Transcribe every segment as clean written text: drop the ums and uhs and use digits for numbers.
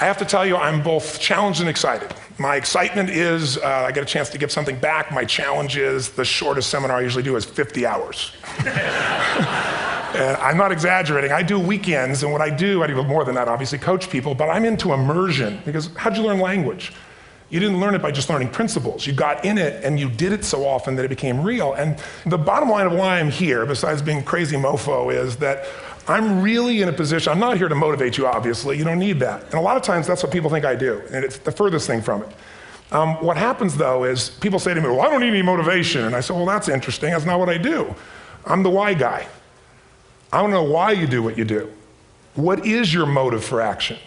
I have to tell you, I'm both challenged and excited. My excitement is I get a chance to give something back. My challenge is the shortest seminar I usually do is 50 hours. And I'm not exaggerating. I do weekends, and what I do more than that, obviously, coach people, but I'm into immersion, because how'd you learn language? You didn't learn it by just learning principles. You got in it, and you did it so often that it became real. And the bottom line of why I'm here, besides being crazy mofo, is that I'm really in a position, I'm not here to motivate you, obviously. You don't need that. And a lot of times, that's what people think I do, and it's the furthest thing from it. What happens, though, is people say to me, well, I don't need any motivation. And I say, well, that's interesting. That's not what I do. I'm the why guy. I don't know why you do what you do. What is your motive for action?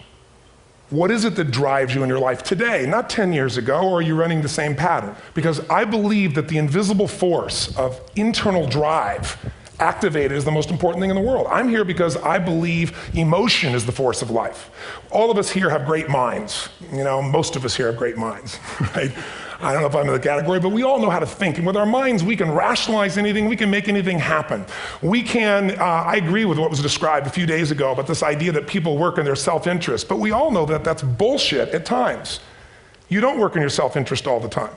What is it that drives you in your life today, not 10 years ago, or are you running the same pattern? Because I believe that the invisible force of internal drive activated is the most important thing in the world. I'm here because I believe emotion is the force of life. All of us here have great minds. You know, most of us here have great minds, right? I don't know if I'm in the category, but we all know how to think. And with our minds, we can rationalize anything, we can make anything happen. We can, I agree with what was described a few days ago about this idea that people work in their self-interest, but we all know that that's bullshit at times. You don't work in your self-interest all the time.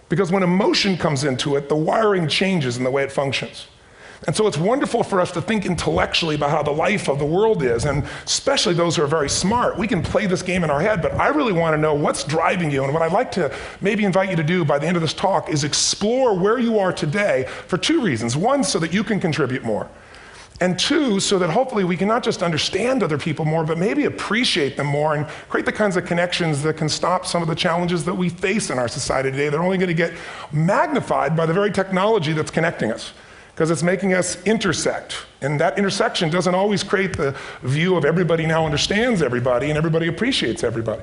Because when emotion comes into it, the wiring changes in the way it functions. And so it's wonderful for us to think intellectually about how the life of the world is, and especially those who are very smart. We can play this game in our head, but I really want to know what's driving you. And what I'd like to maybe invite you to do by the end of this talk is explore where you are today for two reasons. One, so that you can contribute more. And two, so that hopefully we can not just understand other people more, but maybe appreciate them more and create the kinds of connections that can stop some of the challenges that we face in our society today. They're only going to get magnified by the very technology that's connecting us, because it's making us intersect. And that intersection doesn't always create the view of everybody now understands everybody and everybody appreciates everybody.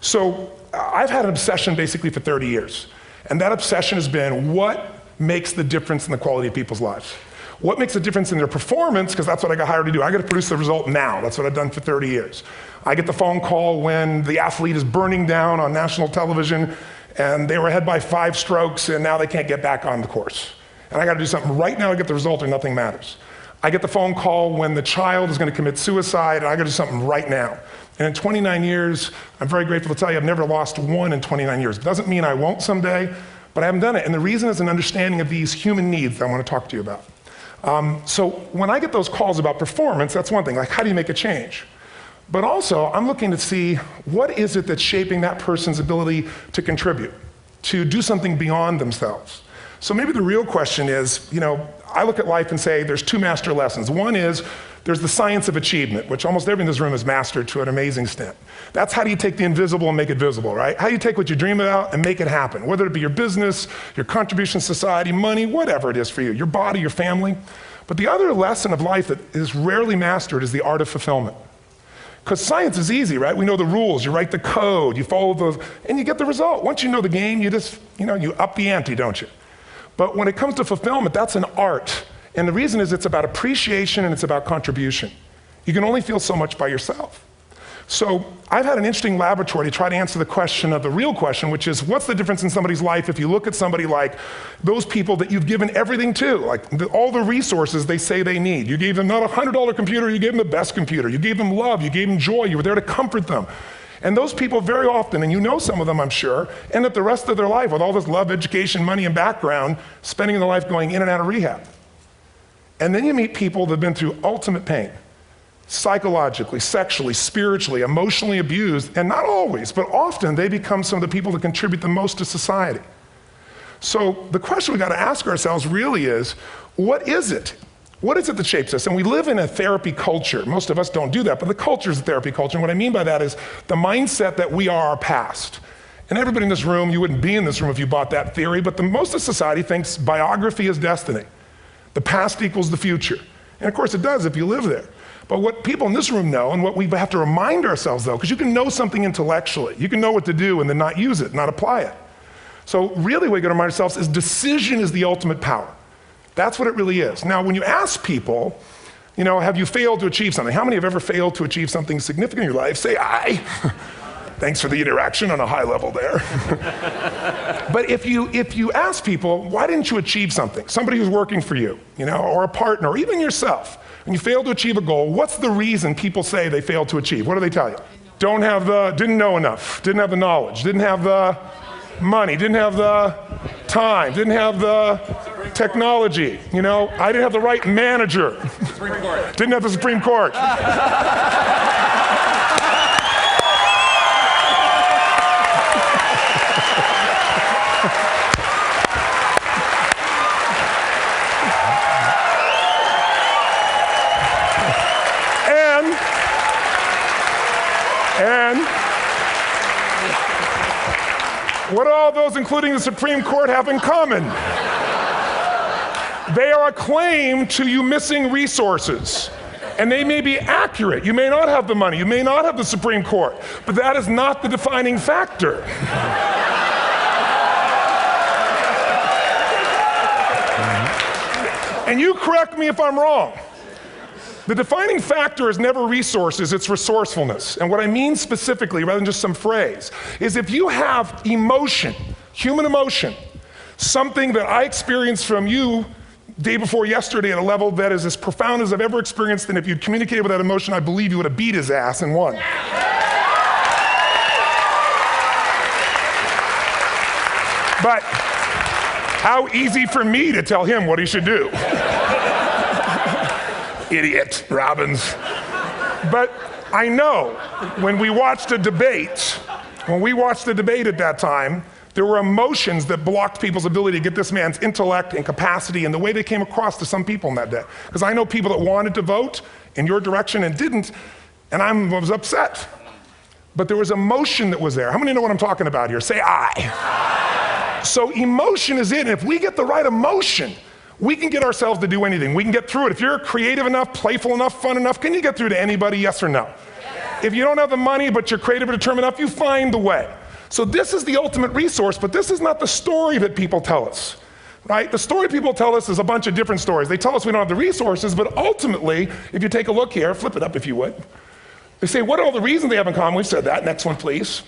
So I've had an obsession basically for 30 years. And that obsession has been what makes the difference in the quality of people's lives? What makes a difference in their performance? Because that's what I got hired to do. I got to produce the result now. That's what I've done for 30 years. I get the phone call when the athlete is burning down on national television and they were ahead by 5 strokes and now they can't get back on the course. And I got to do something right now to get the result or nothing matters. I get the phone call when the child is going to commit suicide, and I got to do something right now. And in 29 years, I'm very grateful to tell you I've never lost one in 29 years. It doesn't mean I won't someday, but I haven't done it. And the reason is an understanding of these human needs that I want to talk to you about. So when I get those calls about performance, that's one thing, like how do you make a change? But also, I'm looking to see what is it that's shaping that person's ability to contribute, to do something beyond themselves. So maybe the real question is, you know, I look at life and say there's 2 master lessons. One is there's the science of achievement, which almost everyone in this room has mastered to an amazing extent. That's how do you take the invisible and make it visible, right? How do you take what you dream about and make it happen, whether it be your business, your contribution to society, money, whatever it is for you, your body, your family. But the other lesson of life that is rarely mastered is the art of fulfillment. Because science is easy, right? We know the rules, you write the code, you follow and you get the result. Once you know the game, you just, you up the ante, don't you? But when it comes to fulfillment, that's an art. And the reason is it's about appreciation and it's about contribution. You can only feel so much by yourself. So I've had an interesting laboratory to try to answer the question of the real question, which is what's the difference in somebody's life if you look at somebody like those people that you've given everything to, like all the resources they say they need. You gave them not a $100 computer, you gave them the best computer. You gave them love, you gave them joy, you were there to comfort them. And those people very often, and you know some of them I'm sure, end up the rest of their life with all this love, education, money, and background, spending their life going in and out of rehab. And then you meet people that have been through ultimate pain, psychologically, sexually, spiritually, emotionally abused, and not always, but often they become some of the people that contribute the most to society. So the question we got to ask ourselves really is, what is it? What is it that shapes us? And we live in a therapy culture. Most of us don't do that, but the culture is a therapy culture. And what I mean by that is the mindset that we are our past. And everybody in this room, you wouldn't be in this room if you bought that theory, but most of society thinks biography is destiny. The past equals the future. And of course it does if you live there. But what people in this room know, and what we have to remind ourselves though, because you can know something intellectually, you can know what to do and then not use it, not apply it. So really what we got to remind ourselves is decision is the ultimate power. That's what it really is. Now, when you ask people, have you failed to achieve something? How many have ever failed to achieve something significant in your life? Say aye. Thanks for the interaction on a high level there. But if you ask people, why didn't you achieve something? Somebody who's working for you, or a partner, or even yourself, and you failed to achieve a goal, what's the reason people say they failed to achieve? What do they tell you? didn't know enough, didn't have the knowledge, didn't have the money, didn't have the time, didn't have the technology, I didn't have the right manager. Supreme Court. Didn't have the Supreme Court. And what do all those, including the Supreme Court, have in common? They are a claim to you missing resources. And they may be accurate. You may not have the money. You may not have the Supreme Court. But that is not the defining factor. And you correct me if I'm wrong. The defining factor is never resources, it's resourcefulness. And what I mean specifically, rather than just some phrase, is if you have emotion, human emotion, something that I experienced from you day before yesterday at a level that is as profound as I've ever experienced, and if you'd communicated with that emotion, I believe you would have beat his ass and won. But how easy for me to tell him what he should do. Idiot, Robbins. But I know when we watched a debate, at that time, there were emotions that blocked people's ability to get this man's intellect and capacity and the way they came across to some people in that day. Because I know people that wanted to vote in your direction and didn't, and I was upset. But there was emotion that was there. How many know what I'm talking about here? Say I. So emotion is it, and if we get the right emotion, we can get ourselves to do anything. We can get through it. If you're creative enough, playful enough, fun enough, can you get through to anybody, yes or no? Yes. If you don't have the money, but you're creative and determined enough, you find the way. So this is the ultimate resource, but this is not the story that people tell us, right? The story people tell us is a bunch of different stories. They tell us we don't have the resources, but ultimately, if you take a look here, flip it up if you would. They say, what are all the reasons they have in common? We've said that. Next one, please.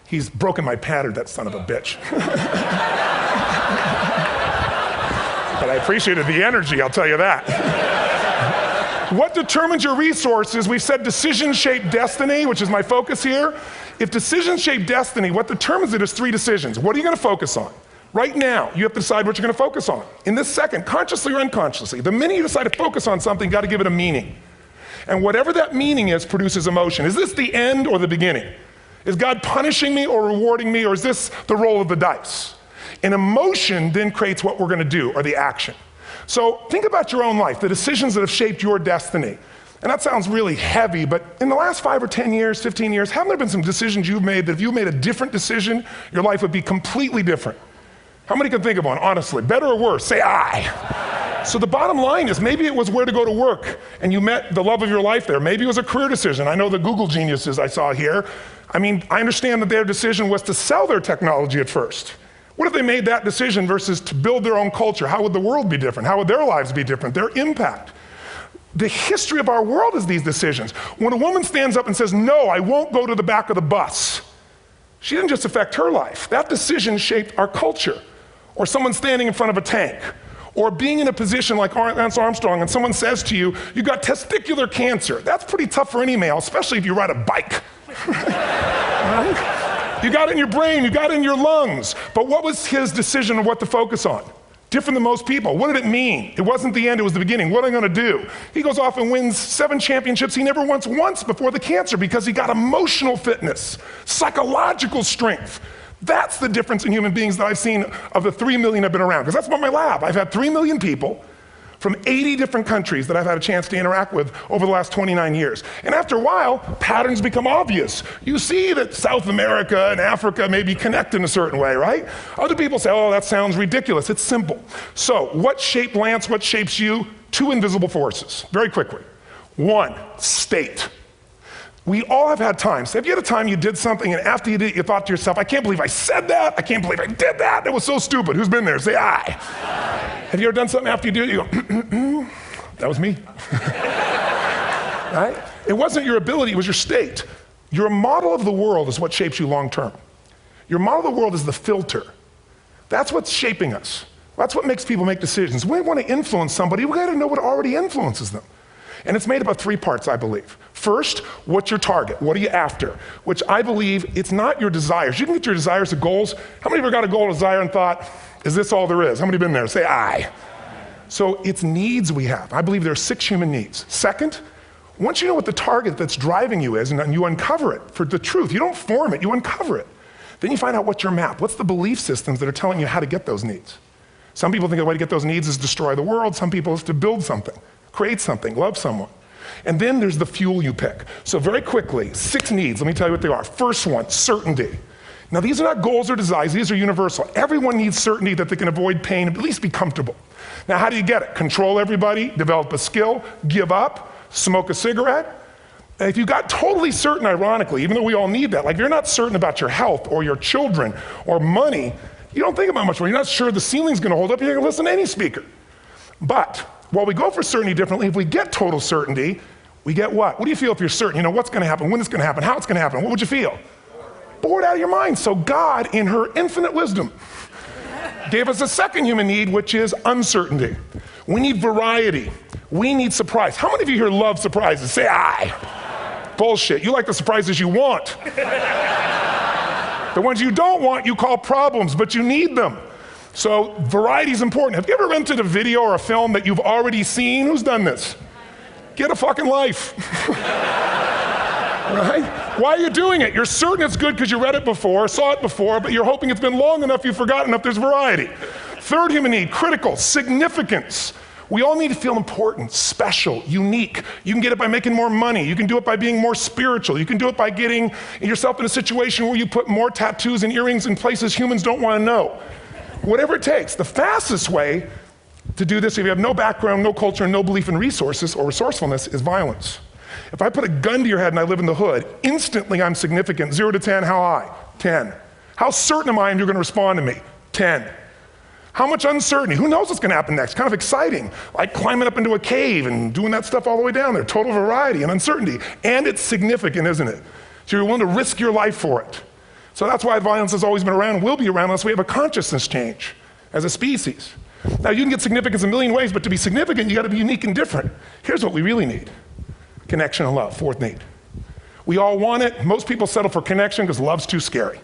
He's broken my pattern, that son of a bitch. But I appreciated the energy, I'll tell you that. What determines your resources? We've said decisions shape destiny, which is my focus here. If decisions shape destiny, what determines it is 3 decisions. What are you going to focus on? Right now, you have to decide what you're going to focus on. In this second, consciously or unconsciously, the minute you decide to focus on something, you've got to give it a meaning. And whatever that meaning is produces emotion. Is this the end or the beginning? Is God punishing me or rewarding me, or is this the roll of the dice? And emotion then creates what we're going to do, or the action. So think about your own life, the decisions that have shaped your destiny. And that sounds really heavy, but in the last 5 or 10 years, 15 years, haven't there been some decisions you've made that if you made a different decision, your life would be completely different? How many can think of one, honestly? Better or worse? Say I. So the bottom line is maybe it was where to go to work and you met the love of your life there. Maybe it was a career decision. I know the Google geniuses I saw here. I understand that their decision was to sell their technology at first. What if they made that decision versus to build their own culture? How would the world be different? How would their lives be different? Their impact. The history of our world is these decisions. When a woman stands up and says, no, I won't go to the back of the bus, she didn't just affect her life. That decision shaped our culture. Or someone standing in front of a tank. Or being in a position like Lance Armstrong and someone says to you, you got testicular cancer. That's pretty tough for any male, especially if you ride a bike. Right? You got it in your brain, you got it in your lungs. But what was his decision of what to focus on? Different than most people. What did it mean? It wasn't the end, it was the beginning. What am I going to do? He goes off and wins 7 championships he never won once before the cancer because he got emotional fitness, psychological strength. That's the difference in human beings that I've seen of the 3 million I've been around. Because that's what my lab. I've had 3 million people from 80 different countries that I've had a chance to interact with over the last 29 years. And after a while, patterns become obvious. You see that South America and Africa maybe connect in a certain way, right? Other people say, oh, that sounds ridiculous. It's simple. So what shaped Lance? What shapes you? 2 invisible forces, very quickly. 1, state. We all have had times. Have you had a time you did something and after you did it, you thought to yourself, I can't believe I said that. I can't believe I did that. That was so stupid. Who's been there? Say aye. Have you ever done something after you do it, you go, that was me. Right? It wasn't your ability, it was your state. Your model of the world is what shapes you long term. Your model of the world is the filter. That's what's shaping us. That's what makes people make decisions. When we want to influence somebody, we gotta know what already influences them. And it's made up of 3 parts, I believe. First, what's your target? What are you after? Which I believe it's not your desires. You can get your desires to goals. How many of you got a goal or desire and thought, is this all there is? How many have been there? Say aye. So it's needs we have. I believe there are 6 human needs. Second, once you know what the target that's driving you is and you uncover it for the truth, you don't form it, you uncover it. Then you find out what's your map. What's the belief systems that are telling you how to get those needs? Some people think the way to get those needs is destroy the world. Some people is to build something, create something, love someone. And then there's the fuel you pick. So very quickly, 6 needs, let me tell you what they are. First one, certainty. Now these are not goals or desires, these are universal. Everyone needs certainty that they can avoid pain and at least be comfortable. Now how do you get it? Control everybody, develop a skill, give up, smoke a cigarette. And if you got totally certain, ironically, even though we all need that, like if you're not certain about your health or your children or money, you don't think about much more. You're not sure the ceiling's gonna hold up, you're gonna listen to any speaker. But while we go for certainty differently, if we get total certainty, we get what? What do you feel if you're certain? You know what's gonna happen, when it's gonna happen, how it's gonna happen, what would you feel? Bored out of your mind. So God, in her infinite wisdom, gave us a second human need, which is uncertainty. We need variety. We need surprise. How many of you here love surprises? Say aye. Bullshit, you like the surprises you want. The ones you don't want, you call problems, but you need them. So variety is important. Have you ever rented a video or a film that you've already seen? Who's done this? Get a fucking life. Right? Why are you doing it? You're certain it's good because you read it before, saw it before, but you're hoping it's been long enough you've forgotten enough there's variety. Third human need, critical, significance. We all need to feel important, special, unique. You can get it by making more money. You can do it by being more spiritual. You can do it by getting yourself in a situation where you put more tattoos and earrings in places humans don't want to know. Whatever it takes. The fastest way to do this, if you have no background, no culture, and no belief in resources or resourcefulness, is violence. If I put a gun to your head and I live in the hood, instantly I'm significant. 0 to 10, how high? 10. How certain am I you're gonna respond to me? 10. How much uncertainty? Who knows what's gonna happen next? Kind of exciting, like climbing up into a cave and doing that stuff all the way down there. Total variety and uncertainty. And it's significant, isn't it? So you're willing to risk your life for it. So that's why violence has always been around and will be around unless we have a consciousness change as a species. Now you can get significance a million ways, but to be significant, you gotta be unique and different. Here's what we really need. Connection and love, fourth need. We all want it. Most people settle for connection because love's too scary.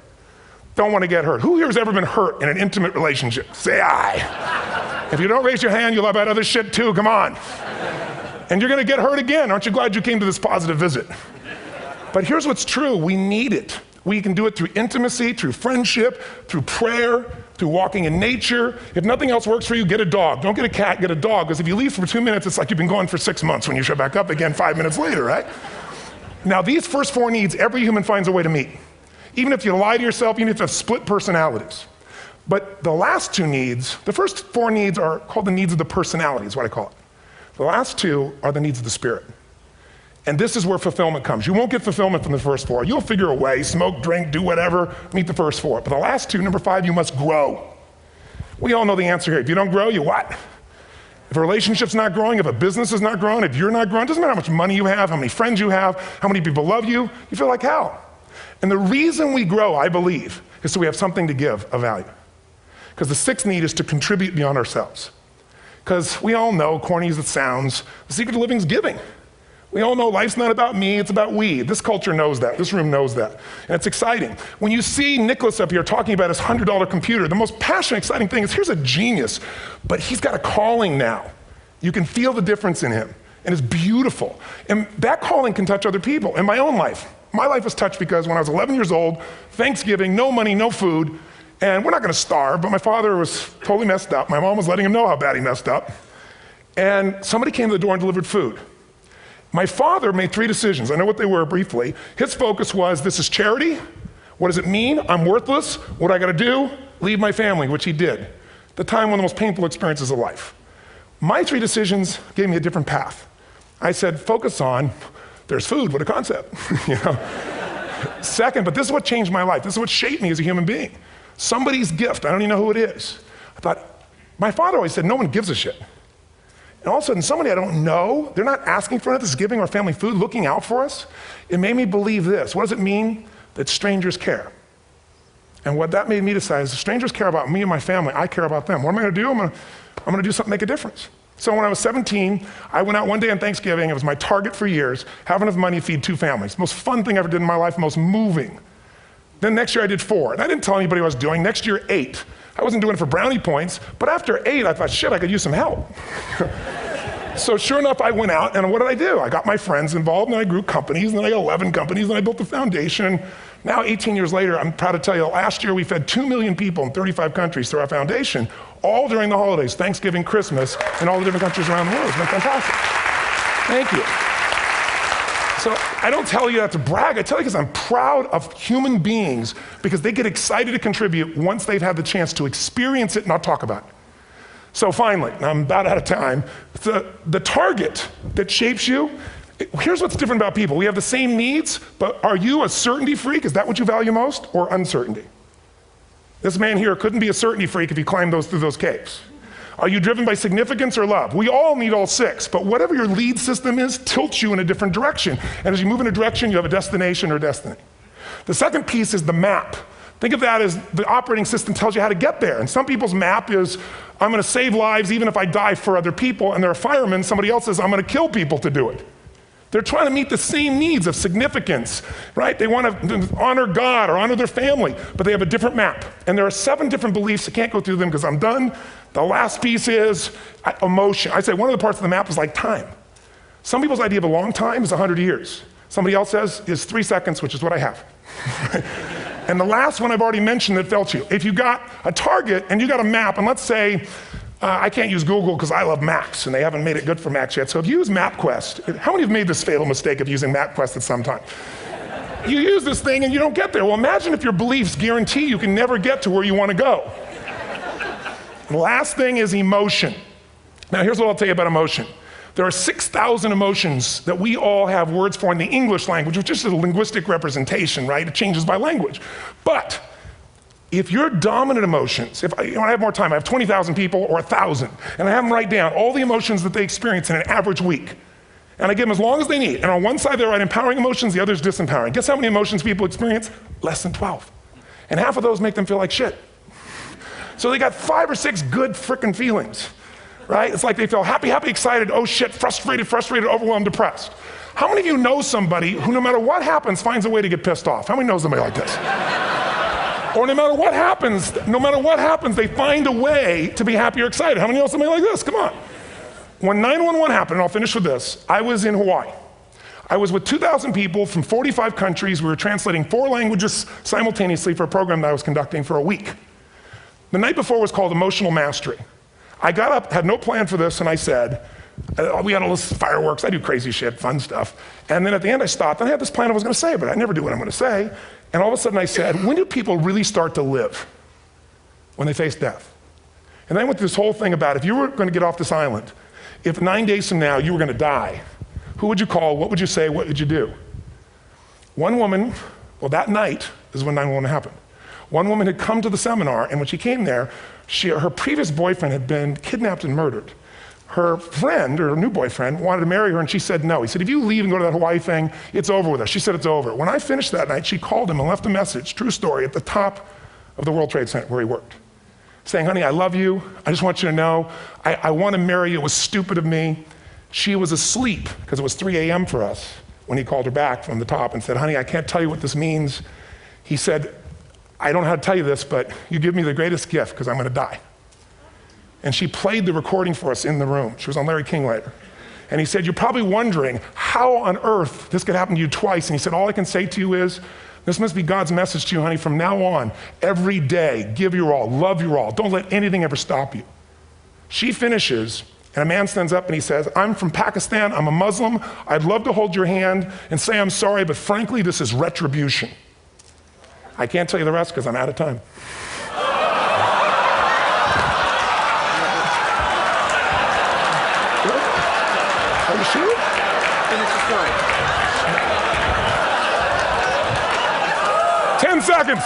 Don't want to get hurt. Who here has ever been hurt in an intimate relationship? Say aye. If you don't raise your hand, you'll have had other shit too, come on. And you're gonna get hurt again. Aren't you glad you came to this positive visit? But here's what's true, we need it. We can do it through intimacy, through friendship, through prayer, through walking in nature. If nothing else works for you, get a dog. Don't get a cat, get a dog, because if you leave for 2 minutes, it's like you've been gone for 6 months when you show back up again 5 minutes later, right? Now these first 4 needs, every human finds a way to meet. Even if you lie to yourself, even if you have split personalities. But the last 2 needs, the first 4 needs are called the needs of the personality, is what I call it. The last 2 are the needs of the spirit. And this is where fulfillment comes. You won't get fulfillment from the first 4. You'll figure a way, smoke, drink, do whatever, meet the first 4. But the last 2, number 5, you must grow. We all know the answer here. If you don't grow, you what? If a relationship's not growing, if a business is not growing, if you're not growing, it doesn't matter how much money you have, how many friends you have, how many people love you, you feel like hell. And the reason we grow, I believe, is so we have something to give of value. Because the 6th need is to contribute beyond ourselves. Because we all know, corny as it sounds, the secret of living is giving. We all know life's not about me, it's about we. This culture knows that, this room knows that. And it's exciting. When you see Nicholas up here talking about his $100 computer, the most passionate, exciting thing is here's a genius, but he's got a calling now. You can feel the difference in him, and it's beautiful. And that calling can touch other people. In my own life, my life was touched because when I was 11 years old, Thanksgiving, no money, no food, and we're not gonna starve, but my father was totally messed up. My mom was letting him know how bad he messed up. And somebody came to the door and delivered food. My father made 3 decisions. I know what they were briefly. His focus was, this is charity. What does it mean? I'm worthless. What I gotta do? Leave my family, which he did. At the time, one of the most painful experiences of life. My 3 decisions gave me a different path. I said, focus on, there's food, what a concept. You know? Second, but this is what changed my life. This is what shaped me as a human being. Somebody's gift, I don't even know who it is. I thought, my father always said, no one gives a shit. And all of a sudden, somebody I don't know, they're not asking for it, this is giving our family food, looking out for us. It made me believe this. What does it mean? That strangers care. And what that made me decide is, if strangers care about me and my family, I care about them. What am I gonna do? I'm gonna do something to make a difference. So when I was 17, I went out one day on Thanksgiving. It was my target for years, have enough money to feed 2 families. Most fun thing I ever did in my life, most moving. Then next year I did 4, and I didn't tell anybody what I was doing. Next year, 8. I wasn't doing it for brownie points, but after 8, I thought, shit, I could use some help. So sure enough, I went out, and what did I do? I got my friends involved, and I grew companies, and then I got 11 companies, and I built a foundation. Now, 18 years later, I'm proud to tell you, last year we fed 2 million people in 35 countries through our foundation, all during the holidays, Thanksgiving, Christmas, in all the different countries around the world. It's been fantastic. Thank you. So I don't tell you that to brag, I tell you because I'm proud of human beings because they get excited to contribute once they've had the chance to experience it, not talk about it. So finally, I'm about out of time, the target that shapes you, here's what's different about people. We have the same needs, but are you a certainty freak? Is that what you value most, or uncertainty? This man here couldn't be a certainty freak if he climbed through those caves. Are you driven by significance or love? We all need all 6, but whatever your lead system is tilts you in a different direction. And as you move in a direction, you have a destination or destiny. The second piece is the map. Think of that as the operating system tells you how to get there. And some people's map is, I'm gonna save lives even if I die for other people, and they're a fireman. Somebody else says, I'm gonna kill people to do it. They're trying to meet the same needs of significance, right? They want to honor God or honor their family, but they have a different map. And there are 7 different beliefs. I can't go through them because I'm done. The last piece is emotion. I say one of the parts of the map is like time. Some people's idea of a long time is 100 years. Somebody else says is 3 seconds, which is what I have. And the last one I've already mentioned that felt you. If you got a target and you got a map, and let's say, I can't use Google because I love Macs and they haven't made it good for Macs yet. So if you use MapQuest, how many have made this fatal mistake of using MapQuest at some time? You use this thing and you don't get there. Well, imagine if your beliefs guarantee you can never get to where you want to go. The last thing is emotion. Now here's what I'll tell you about emotion. There are 6,000 emotions that we all have words for in the English language, which is just a linguistic representation, right? It changes by language. But if your dominant emotions, if I have more time, I have 20,000 people or 1,000, and I have them write down all the emotions that they experience in an average week. And I give them as long as they need. And on one side they write empowering emotions, the other is disempowering. Guess how many emotions people experience? Less than 12. And half of those make them feel like shit. So they got 5 or 6 good frickin' feelings, right? It's like they feel happy, happy, excited, oh shit, frustrated, overwhelmed, depressed. How many of you know somebody who no matter what happens finds a way to get pissed off? How many know somebody like this? Or no matter what happens, they find a way to be happy or excited. How many know somebody like this? Come on. When 9/11 happened, and I'll finish with this, I was in Hawaii. I was with 2,000 people from 45 countries. We were translating 4 languages simultaneously for a program that I was conducting for a week. The night before was called Emotional Mastery. I got up, had no plan for this, and I said, we had all this fireworks, I do crazy shit, fun stuff. And then at the end I stopped, and I had this plan I was gonna say, but I never do what I'm gonna say. And all of a sudden I said, when do people really start to live? When they face death. And then I went through this whole thing about if you were gonna get off this island, if 9 days from now you were gonna die, who would you call, what would you say, what would you do? One woman, well that night is when 9/11 happened. One woman had come to the seminar, and when she came there, her previous boyfriend had been kidnapped and murdered. Her friend, or her new boyfriend, wanted to marry her, and she said no. He said, if you leave and go to that Hawaii thing, it's over with us. She said it's over. When I finished that night, she called him and left a message, true story, at the top of the World Trade Center where he worked, saying, honey, I love you. I just want you to know, I want to marry you. It was stupid of me. She was asleep, because it was 3 a.m. for us, when he called her back from the top and said, honey, I can't tell you what this means. He said, I don't know how to tell you this, but you give me the greatest gift because I'm going to die. And she played the recording for us in the room. She was on Larry King later. And he said, you're probably wondering how on earth this could happen to you twice. And he said, all I can say to you is, this must be God's message to you, honey. From now on, every day, give your all, love your all. Don't let anything ever stop you. She finishes, and a man stands up and he says, I'm from Pakistan, I'm a Muslim. I'd love to hold your hand and say I'm sorry, but frankly, this is retribution. I can't tell you the rest because I'm out of time. Are you sure? Finish the story. 10 seconds.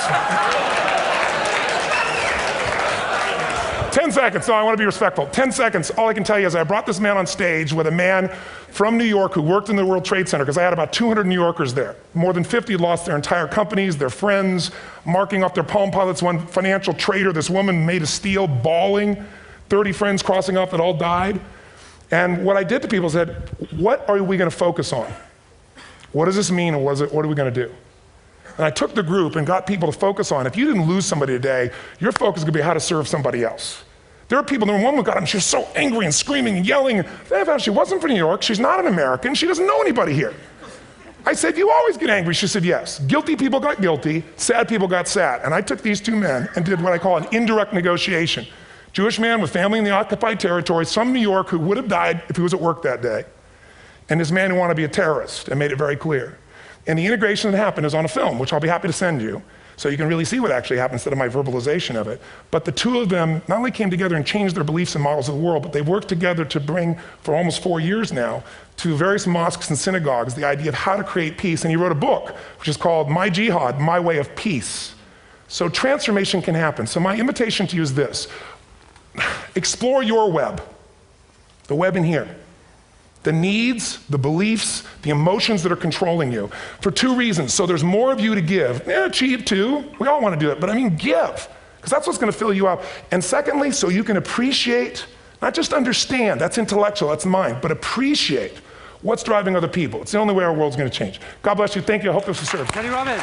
10 seconds, no, I want to be respectful. 10 seconds, all I can tell you is I brought this man on stage with a man from New York who worked in the World Trade Center, because I had about 200 New Yorkers there. More than 50 had lost their entire companies, their friends, marking off their Palm Pilots, one financial trader, this woman made of steel, bawling, 30 friends crossing off that all died. And what I did to people is said, what are we going to focus on? What does this mean, and what are we going to do? And I took the group and got people to focus on, if you didn't lose somebody today, your focus is going to be how to serve somebody else. There are people, one woman got up and she was so angry and screaming and yelling. And she wasn't from New York, she's not an American, she doesn't know anybody here. I said, you always get angry. She said, yes. Guilty people got guilty, sad people got sad. And I took these two men and did what I call an indirect negotiation. Jewish man with family in the occupied territory, from New York, who would have died if he was at work that day. And this man who wanted to be a terrorist, and made it very clear. And the integration that happened is on a film, which I'll be happy to send you, so you can really see what actually happened instead of my verbalization of it. But the two of them not only came together and changed their beliefs and models of the world, but they worked together to bring, for almost 4 years now, to various mosques and synagogues, the idea of how to create peace. And he wrote a book, which is called My Jihad, My Way of Peace. So transformation can happen. So my invitation to you is this. Explore your web, the web in here. The needs, the beliefs, the emotions that are controlling you, for two reasons. So there's more of you to give. Achieve too, we all want to do it, but I mean give, because that's what's going to fill you up. And secondly, so you can appreciate, not just understand, that's intellectual, that's mind, but appreciate what's driving other people. It's the only way our world's going to change. God bless you, thank you, I hope this was served. Robbins.